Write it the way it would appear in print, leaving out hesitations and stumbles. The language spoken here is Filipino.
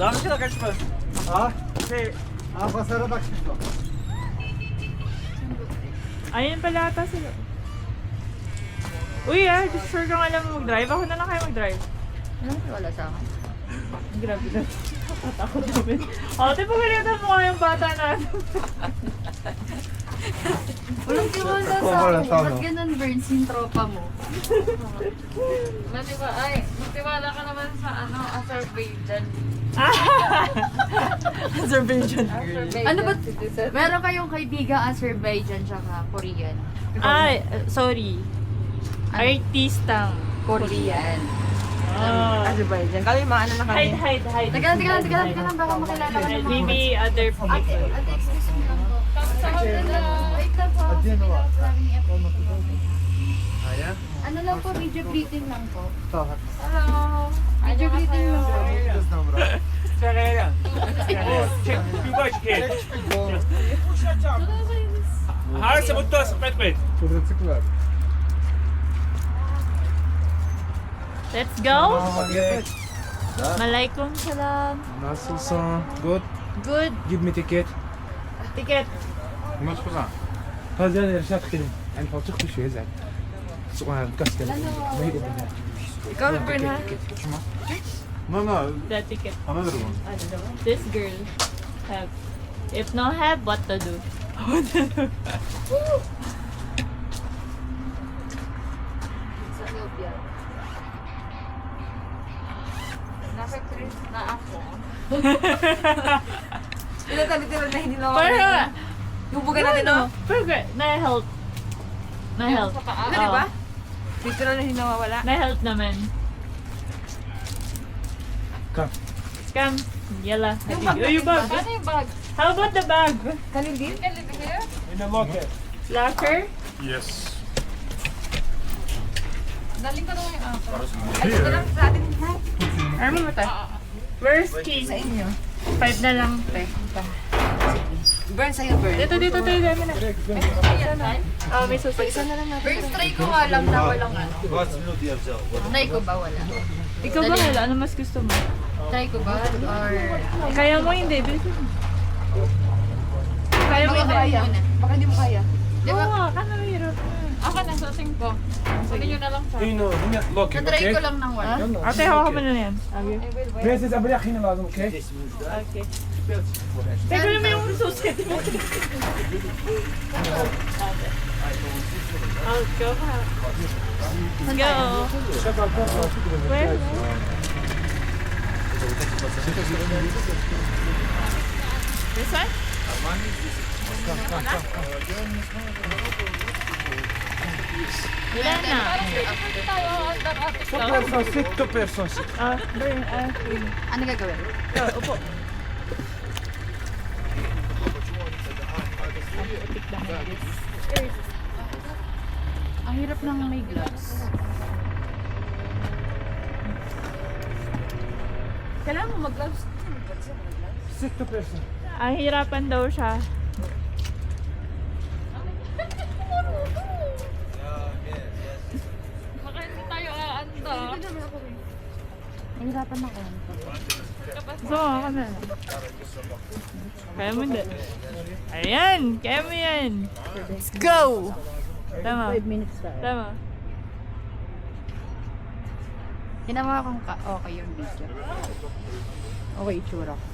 Davamcı da kaçma. Ha? Şey, Basara bak şimdi. Ayun pala ata sila. Uy sure kang alam mo mag-drive. Ako na lang kayo mag-drive. Wala sa akin. Grabe na. Tatakot namin. Ate, pagkalitan mo nga yung bata na. Walang tiwala sa Wala akin. sa ano. Ba't ganun, Burns, yung tropa mo? Magtiwala ka naman sa Azerbaijan. Azerbaijan. Ano ba? Meron kayong kaibigan Azerbaijan tsaka Korean. Ay, sorry. Artistang Korean. Azerbaijan. Kami maano na kami. Hide. Teka lang. Baka makilala ka naman. Maybe other people. Ate, excuse me lang po. Wait lang po. Ano lang po, video greeting lang po. Hello. Video greeting lang po. Sıraya. Çek, bir baş gel. Harsa mutlu olsun, Mehmet. Kudretsikler. Let's go. Malaikum salam. Nasılsın? Good. Good. Give me ticket. Ticket. هذا انا رشاد كلم يعني فوتك شوي زين سؤال كاس كلم Ikaw, Bern, ha? No, The ticket. another one. This girl have. If no have, what to do? Sa loob yan. Nasa Chris na ako. Literal na hindi na Pero, Hubugan natin, no? pero, na-help. Na-help. Ano, di ba? Literal na hindi nawawala. Na-help naman. Come. Scam. Yala. Yung bag Oh, yung bag. Ano yung bag? How about the bag? Kanil din? In the locker. Locker? Yes. Daling ko naman yung ako. Ito lang sa atin, ha? Armo mo tayo. Where's key? Sa inyo. 5 na lang, te. Burn sa'yo, burn. Dito, dami na. Oh, may susi. Isa na lang natin. First try ko nga lang na walang ano. Try ko ba wala? Ikaw ba hala? Ano mas gusto mo? Try ko ba? Or... Kaya mo hindi, bilisan mo. Kaya mo Baka hindi. kaya muna. Baka hindi mo kaya. Di Oo ba? nga, kano hirap. Ako na, suting ko. Sabi nyo na lang sa هنا هنا locker Na-try okay ko lang ng wala. Ate, hawakan mo na yan. Okay. بس ابريق هنا لازم اوكي Okay. Teka naman yung susi. I'll go ha. Let's go. Where? This one? Wala na. ست بيرسون Burn. Ano gagawin? Upo. Ang hirap ng may gloves. Kailangan mo mag-gloves. ست بيرسون Ang hirapan daw siya. Baka hindi tayo aanda. Nahirapan ako. So, ako na. Kaya mo hindi. Ayan! Kaya mo yan! Let's go! Tama. 5 minutes tayo. Tama. Ginawa kong okay yung video. Okay, itsura ko.